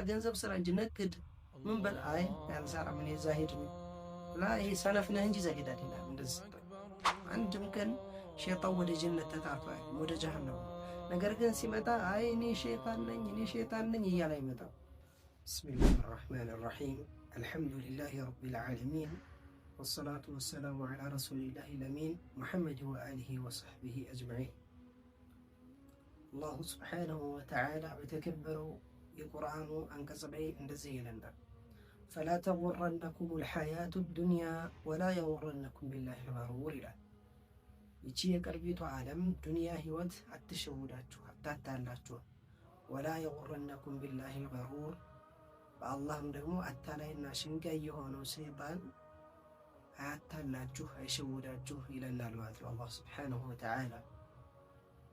ገንዘብ ስራ እንጂ ነግድ ምን በል አይ ያልሰራም እኔ ዛሂድ ነኝ ላ ይሄ ሰነፍ ነህ እንጂ ዛሂድ አይደለም። እንደዚህ አንድም ቀን ሸይጣን ወደ ጀነት ተጣጣይ ወደ ጀሃነም ነገር ግን ሲመጣ አይ እኔ ሸይጣን ነኝ እያለ አይመጣም። ቢስሚላሂር ረህማኒር ረሂም አልሐምዱሊላሂ ረቢል ዓለሚን ወሰላቱ ወሰላሙ ዐላ ረሱሊላሂል አሚን ሙሐመድ ወአሊሂ ወሰሕቢሂ አጅመዒን። አላሁ ሱብሓነሁ ወተዓላ በተከበረው የቁርአኑ አንቀጽ ላይ እንደዚህ ይለናል፣ ፈላ ተጉረነኩሙል ሐያቱ ዱንያ ወላ የጉረነኩም ቢላሂል ገሩር ይላል። ይቺ የቅርቢቷ ዓለም ዱንያ ህይወት አትሸውዳችሁ፣ አታታላችሁ። ወላ የጉረነኩም ቢላሂል ገሩር በአላህም ደግሞ አታላይና ሽንጋይ የሆነው ሰይጣን አያታላችሁ፣ አይሸውዳችሁ ይለናል ማለት ነው አላህ ሱብሓነሁ ወተዓላ።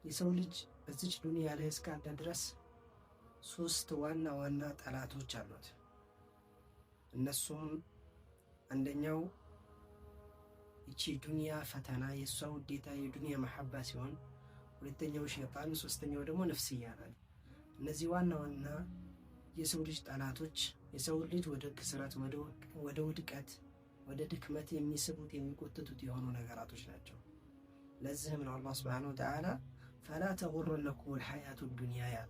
የሰው ልጅ በዚች ዱንያ ላይ እስካለ ድረስ ሶስት ዋና ዋና ጠላቶች አሉት። እነሱም አንደኛው ይቺ ዱንያ ፈተና የእሷ ውዴታ የዱንያ መሐባ ሲሆን፣ ሁለተኛው ሸይጣን፣ ሶስተኛው ደግሞ ነፍስያ ናት። እነዚህ ዋና ዋና የሰው ልጅ ጠላቶች የሰው ልጅ ወደ ክስረት፣ ወደ ውድቀት፣ ወደ ድክመት የሚስቡት የሚቆጥቱት የሆኑ ነገራቶች ናቸው። ለዚህም ነው አላህ ሱብሓነሁ ወተዓላ ፈላ ተጉረነኩሙል ሐያቱ ዱንያ ያለ።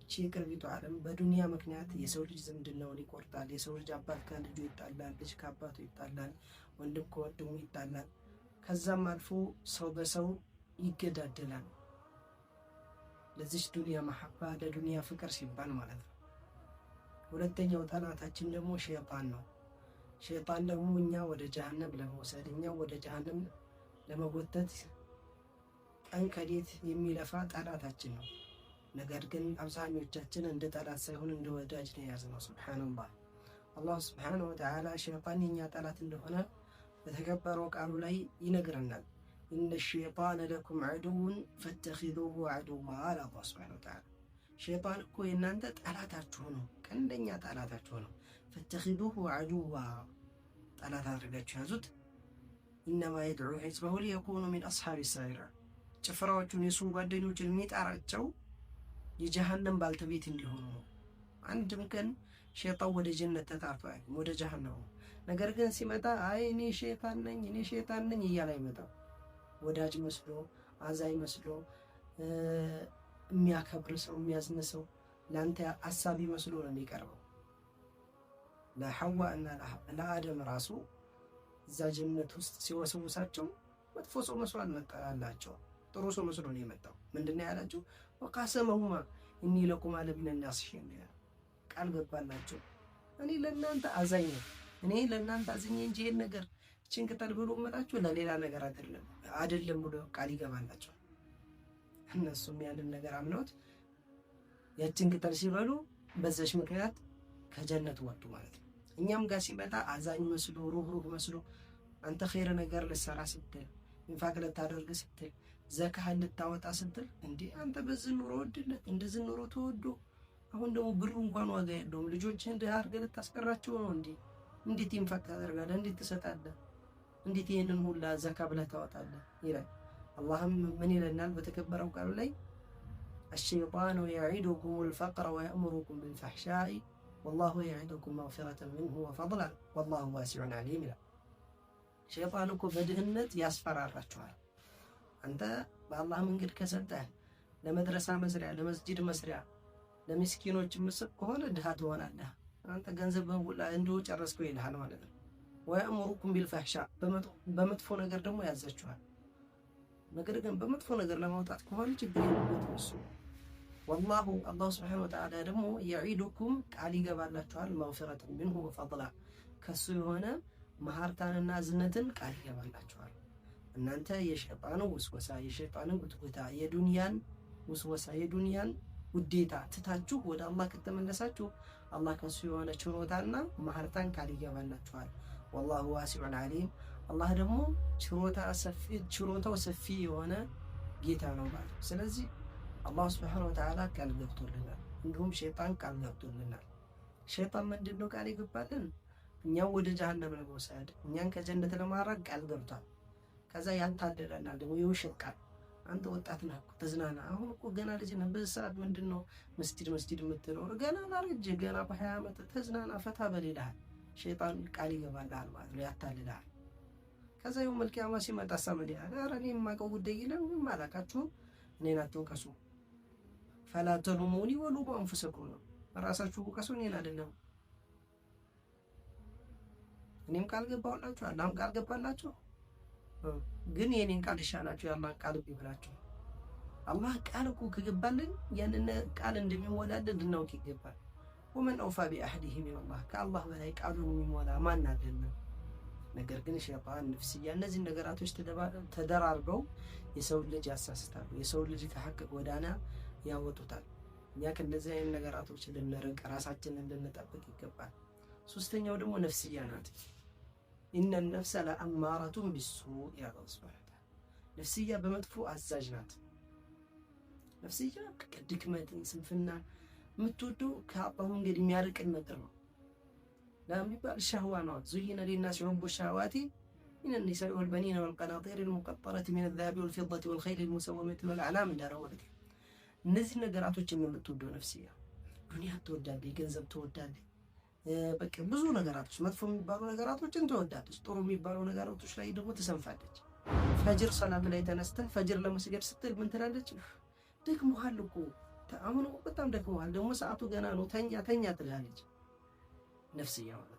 ይቺ የቅርቢቱ ዓለም በዱንያ ምክንያት የሰው ልጅ ዝምድናውን ይቆርጣል። የሰው ልጅ አባት ከልጁ ይጣላል፣ ልጅ ከአባቱ ይጣላል፣ ወንድም ከወንድሙ ይጣላል። ከዛም አልፎ ሰው በሰው ይገዳደላል። ለዚች ዱንያ መሐባ ለዱንያ ፍቅር ሲባል ማለት ነው። ሁለተኛው ጠላታችን ደግሞ ሸይጣን ነው። ሸይጣን ደግሞ እኛ ወደ ጀሃነም ለመውሰድ እኛ ወደ ጀሃነም ለመጎተት ቀን ከሌት የሚለፋ ጠላታችን ነው። ነገር ግን አብዛኞቻችን እንደ ጠላት ሳይሆን እንደ ወዳጅ ነው የያዝነው። ሱብሓነላህ። አላህ ሱብሓነሁ ወተዓላ ሸይጣን የኛ ጠላት እንደሆነ በተከበረው ቃሉ ላይ ይነግረናል። ኢነ ሸይጣነ ለኩም ዐዱውን ፈተኺዙሁ ዐዱዋ አለ አላህ ሱብሓነሁ ወተዓላ። ሸይጣን እኮ የእናንተ ጠላታችሁ ነው፣ ቀንደኛ ጠላታችሁ ነው። ፈተኺዙሁ ዐዱዋ ጠላት አድርጋችሁ ያዙት። ኢነማ የድዑ ሒዝበሁ ሊየኩኑ ሚን አስሓቢ ሰዒር ጭፍራዎቹን የሱን ጓደኞችን የሚጠራቸው የጀሃነም ባልተቤት እንዲሆኑ ነው። አንድም ቀን ሸይጣን ወደ ጀነት ተጣርቶ ወደ ጀሃነም ነገር ግን ሲመጣ አይ እኔ ሸይጣን ነኝ እያለ አይመጣም። ወዳጅ መስሎ አዛኝ መስሎ የሚያከብር ሰው የሚያዝን ሰው ለአንተ አሳቢ መስሎ ነው የሚቀርበው። ለሐዋ እና ለአደም ራሱ እዛ ጀነት ውስጥ ሲወሰውሳቸው መጥፎ ሰው መስሎ አልመጣላቸው፣ ጥሩ ሰው መስሎ ነው የመጣው። ምንድነው ያላቸው? ወቃሰመሁማ እኒ ለኩማ ለሚነ ናሲሒን ቃል ገባላቸው፣ እኔ ለእናንተ አዛኝ ነኝ፣ እኔ ለእናንተ አዝኜ እንጂ ይሄን ነገር እችን ቅጠል ብሎ መጣችሁ ለሌላ ነገር አይደለም ብሎ ቃል ይገባላቸው። እነሱም ያንን ነገር አምነውት ያችን ቅጠል ሲበሉ በዛች ምክንያት ከጀነት ወጡ ማለት ነው። እኛም ጋር ሲመጣ አዛኝ መስሎ ሩህሩህ መስሎ አንተ ኸይር ነገር ልትሰራ ስትል ኢንፋቅ ልታደርግ ስትል ዘካህን ልታወጣ ስትል እንዴ አንተ በዚህ ኑሮ ወድለት እንደዚህ ኑሮ ተወዶ አሁን ደግሞ ብሩ እንኳን ዋጋ የለውም ልጆችህን ድሃ አድርገህ ልታስቀራቸው ነው እንዴ? እንዴት ኢንፋቅ ታደርጋለህ? እንዴት ትሰጣለህ? እንዴት ይሄንን ሁላ ዘካ ብለህ ታወጣለህ? ይላል። አላህም ምን ይለናል በተከበረው ቃሉ ላይ አሸይጣኑ የዒዱኩሙል ፈቅረ ወየእሙሩኩም ቢልፈሕሻኢ ወላሁ የዒዱኩም መግፊረተን ሚንሁ ወፈድለን ወላሁ ዋሲዑን ዓሊም ይላል። ሸይጣን እኮ በድህነት ያስፈራራችኋል። አንተ በአላህ መንገድ ከሰጠህ ለመድረሳ መስሪያ፣ ለመስጂድ መስሪያ፣ ለምስኪኖች ምስጥ ከሆነ ድሃ ትሆናለህ። አንተ ገንዘብ ሁላ እንዲሁ ጨረስከው ይልሃል ማለት ነው። ወየእሙሩኩም ቢልፈሕሻ በመጥፎ ነገር ደግሞ ያዛችኋል። ነገር ግን በመጥፎ ነገር ለማውጣት ከሆነ ችግር የለበትም እሱ። ወላሁ አላሁ ሱብሓነሁ ወተዓላ ደግሞ የዒዱኩም ቃል ይገባላችኋል መግፊረተን ሚንሁ ወፈድላ ከሱ የሆነ መሐርታንና እዝነትን ቃል ይገባላችኋል። እናንተ የሸይጣንን ውስወሳ የሸይጣንን ጉትጉታ የዱንያን ውስወሳ የዱንያን ውዴታ ትታችሁ ወደ አላህ ከተመለሳችሁ አላህ ከሱ የሆነ ችሮታና መሐርታን ቃል ይገባላችኋል። ወላሁ ዋሲዑን ዓሊም አላህ ደግሞ ችሮታው ሰፊ የሆነ ጌታ ነው ማለት ነው። ስለዚህ አላህ ሱብሓነሁ ወተዓላ ቃል ገብቶልናል፣ እንዲሁም ሸይጣን ቃል ገብቶልናል። ሸይጣን ምንድን ነው ቃል ይገባልን? እኛን ወደ ጀሃነም ለመውሰድ እኛን ከጀነት ለማራቅ ቃል ገብቷል። ከዛ ያንታደለናል ደግሞ የውሸት ቃል አንተ ወጣት ነህ እኮ ተዝናና። አሁን እኮ ገና ልጅ ነህ። በዚህ ሰዓት ምንድነው መስጂድ የምትኖር? ገና ላረጀህ ገና በ20 ዓመት ተዝናና ፈታ በል ይልሃል። ሸይጣን ቃል ይገባልሃል ማለት ነው፣ ያታልልሃል። ከዛ የውመል ቂያማ ሲመጣ ሳመድ ያለ ኧረ እኔ የማውቀው ጉዳይ የለም ምንም አላውቃችሁም፣ እኔን አትወቀሱ። ፈላ ተሉሙኒ ወሉሙ አንፉሰኩም ነው። ራሳችሁ ውቀሱ፣ እኔን አይደለም። እኔም ቃል ገባሁላችሁ፣ አላህም ቃል ገባላችሁ። ግን የኔን ቃል ይሻላችሁ የአላህን ቃል ቢብላችሁ። አላህ ቃል እኮ ከገባልን ያንን ቃል እንደሚሞላልን ልናውቅ ይገባል። ወመን አውፋ ቢአህዲሂ ሚነላህ፣ ከአላህ በላይ ቃሉን የሚሞላ ማን አለና? ነገር ግን ሸይጣን፣ ነፍስያ እነዚህ ነገራቶች ተደራርበው የሰው ልጅ ያሳስታሉ፣ የሰው ልጅ ከሐቅ ጎዳና ያወጡታል። እኛ ከእንደዚህ አይነት ነገራቶች ልንርቅ ራሳችንን ልንጠብቅ ይገባል። ሶስተኛው ደግሞ ነፍስያ ናት። ኢነ ነፍሰ ለአማረቱን ቢሱእ ያለ ሱብሓነሁ ወተዓላ። ነፍስያ በመጥፎ አዛዥ ናት። ነፍስያ ድክመትን፣ ስንፍና የምትወደው ከአላህ መንገድ የሚያርቅን ነገር ነው። ለሚባል ሸህዋ ነው። ዙይነ ሊናሲ ሑቡ ሸህዋቲ ሚነ ኒሳኢ ወልበኒነ ወልቀናጢር ልሙቀጠረቲ ሚነ ዛሀቢ ወልፊደቲ ወልኸይሊ ልሙሰወመቲ ወልአዕላም እንዳለው ማለት ነው። እነዚህ ነገራቶች የምትወደው ነፍስያ ዱንያ ትወዳለች፣ ገንዘብ ትወዳለች፣ በቃ ብዙ ነገራቶች፣ መጥፎ የሚባሉ ነገራቶችን ትወዳለች። ጥሩ የሚባሉ ነገራቶች ላይ ደግሞ ትሰንፋለች። ፈጅር ሰላት ላይ ተነስተህ ፈጅር ለመስገድ ስትል ምን ትላለች? ደክሞሃል እኮ አሁን በጣም ደክሞሃል፣ ደግሞ ሰዓቱ ገና ነው፣ ተኛ ትላለች። ነፍስያ ማለት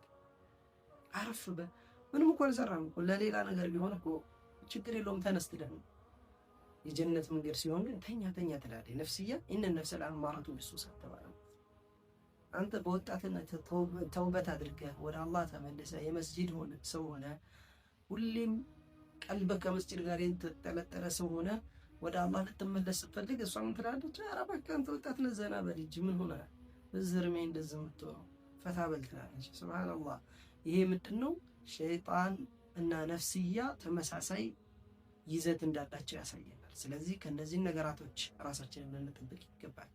አረፍ ምንም እኮ አልሰራም እኮ ለሌላ ነገር ቢሆን እኮ ችግር የለውም ተነስተህ ነው። የጀነት መንገድ ሲሆን ግን ተኛ ትላለች ነፍስያ። ኢነ ነፍሰ ለአማረቱን ቢሱእ ተባለ። አንተ በወጣትነት ተውበት አድርገህ ወደ አላህ ተመልሰህ የመስጂድ ሰው ሆነ ሁሌም ቀልበህ ከመስጂድ ጋር የተጠለጠለ ሰው ሆነ ወደ አላህ ልትመለስ ስትፈልግ እሷ ምን ትላለች? ኧረ በቃ አንተ ወጣት ነህ፣ ዘና በል እንጂ ምን ሆነህ በዝርሜ እንደዚህ የምትሆነው ፈታ በል ትላለች። ሱብሃነላህ። ይሄ ምንድነው? ሸይጣን እና ነፍስያ ተመሳሳይ ይዘት እንዳላቸው ያሳየናል። ስለዚህ ከነዚህ ነገራቶች ራሳችንን ልንጠብቅ ይገባል።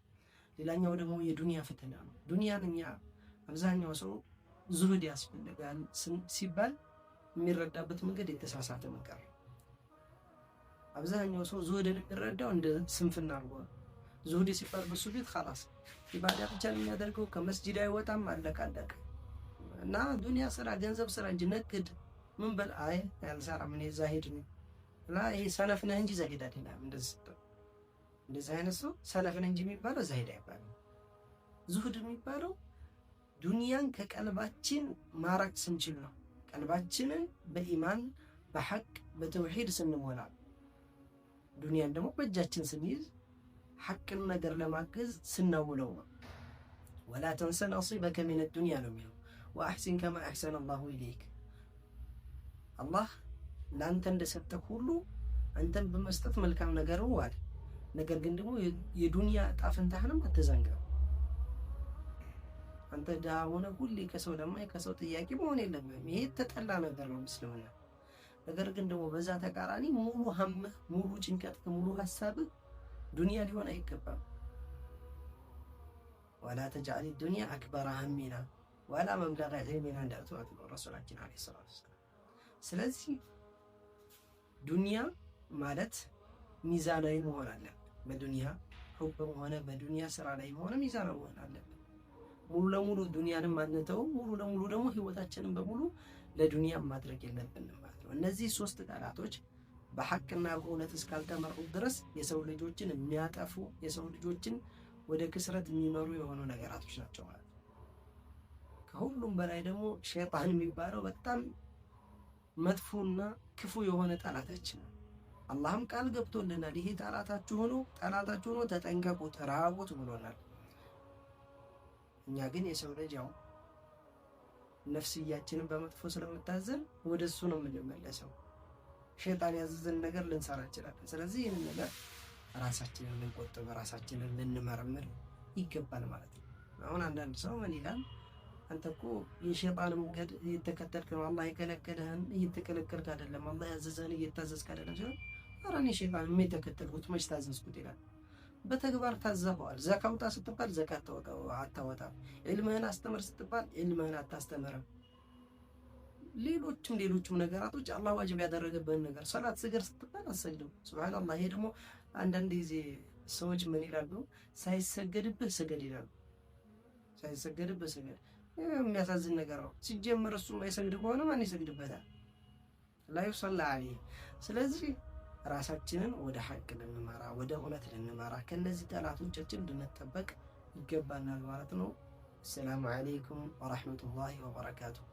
ሌላኛው ደግሞ የዱንያ ፈተና ነው። ዱንያን እኛ አብዛኛው ሰው ዙሁድ ያስፈልጋል ሲባል የሚረዳበት መንገድ የተሳሳተ መንገድ ነው። አብዛኛው ሰው ዙሁድን የሚረዳው እንደ ስንፍና አድርጎ ዙሁድ ሲባል በሱ ቤት ኸላስ ኢባዳ ብቻ የሚያደርገው ከመስጂድ አይወጣም፣ አለቀ እና ዱንያ ስራ፣ ገንዘብ ስራ እንጂ ነግድ ምን በል አይ ያልሰራ ምን ዛሂድ ነው እና ይሄ ሰነፍ ነህ እንጂ ዛሂድ አይደለም። እንደዚህ አይነት ሰው ሰነፍ ነህ እንጂ የሚባለው ዛሂድ አይባልም። ዙሁድ የሚባለው ዱንያን ከቀልባችን ማራቅ ስንችል ነው። ቀልባችንን በኢማን በሐቅ በተውሂድ ስንሞላ፣ ዱንያን ደግሞ በእጃችን ስንይዝ ሐቅን ነገር ለማገዝ ስናውለው ነው። ወላ ተንሰ ነሲበከ ሚነ ዱንያ ነው የሚለው። ወአሕሲን ከማ አሕሰነ አላሁ ኢለይክ። አላህ ለአንተ እንደሰጠህ ሁሉ አንተን በመስጠት መልካም ነገር ዋል። ነገር ግን ደግሞ የዱንያ ዕጣ ፈንታህንም አትዘንጋ። አንተ ድሃ ሆነ ሁሌ ከሰው ለማይ ከሰው ጥያቄ መሆን የለብህም። ይሄ የተጠላ ነገር ነው ምስልምና። ነገር ግን ደግሞ በዛ ተቃራኒ ሙሉ ሀምህ፣ ሙሉ ጭንቀትህ፣ ሙሉ ሀሳብህ ዱንያ ሊሆን አይገባም። ወላ ተጅዐል ዱንያ አክበረ ሀሚና ወላ መብለገ ዒልሚና እንዳሉት ረሱላችን ዓለይሂ ሰላቱ ወሰላም። ስለዚህ ዱንያ ማለት ሚዛናዊ መሆን አለብን። በዱንያ ሁብም ሆነ በዱንያ ስራ ላይ ሆነ ሚዛናዊ መሆን አለብን። ሙሉ ለሙሉ ዱንያንም አንተው፣ ሙሉ ለሙሉ ደግሞ ህይወታችንን በሙሉ ለዱንያ ማድረግ የለብንም ማለት ነው። እነዚህ ሶስት ቃላቶች በሐቅና በእውነት እስካልተመሩ ድረስ የሰው ልጆችን የሚያጠፉ፣ የሰው ልጆችን ወደ ክስረት የሚመሩ የሆኑ ነገራቶች ናቸው ማለት ነው። ከሁሉም በላይ ደግሞ ሸይጣን የሚባለው በጣም መጥፎና ክፉ የሆነ ጠላታችን ነው። አላህም ቃል ገብቶልናል። ይሄ ጠላታችሁ ሆኖ ተጠንቀቁት፣ ራቁት ብሎናል። እኛ ግን የሰው ልጅ ያው ነፍስያችንን በመጥፎ ስለምታዘን ወደ እሱ ነው የምንመለሰው። ሸይጣን ያዘዘን ነገር ልንሰራ እንችላለን። ስለዚህ ይህንን ነገር ራሳችንን ልንቆጥብ፣ ራሳችንን ልንመረምር ይገባል ማለት ነው። አሁን አንዳንድ ሰው ምን ይላል? አንተ እኮ የሸይጣን መንገድ እየተከተልክ ነው፣ አላህ የከለከለህን እየተከለከልክ አይደለም፣ አላህ ያዘዘህን እየታዘዝክ አይደለም ሲሆን፣ ኧረ እኔ ሸይጣን የተከተልኩት መች ታዘዝኩት ይላል። በተግባር ታዘበዋል። ዘካ አውጣ ስትባል ዘካት አታወጣም። ዒልምህን አስተምር ስትባል ዒልምህን አታስተምርም። ሌሎችም ነገራቶች አላህ ዋጅብ ያደረገብህን ነገር ሰላት ስገድ ስትባል አትሰግድም። ሱብሃንአላህ። ይሄ ደግሞ አንዳንድ ጊዜ ሰዎች ምን ይላሉ? ሳይሰገድብህ ስገድ ይላሉ። ሳይሰገድብህ ስገድ። የሚያሳዝን ነገር ነው። ሲጀመር እሱ የማይሰግድ ከሆነ ማን ይሰግድበታል? ላ ዩሰላ ዐለይህ። ስለዚህ ራሳችንን ወደ ሐቅ ልንመራ፣ ወደ እውነት ልንመራ፣ ከነዚህ ጠላቶቻችን ልንጠበቅ ይገባናል ማለት ነው። السلام عليكم ورحمة الله وبركاته.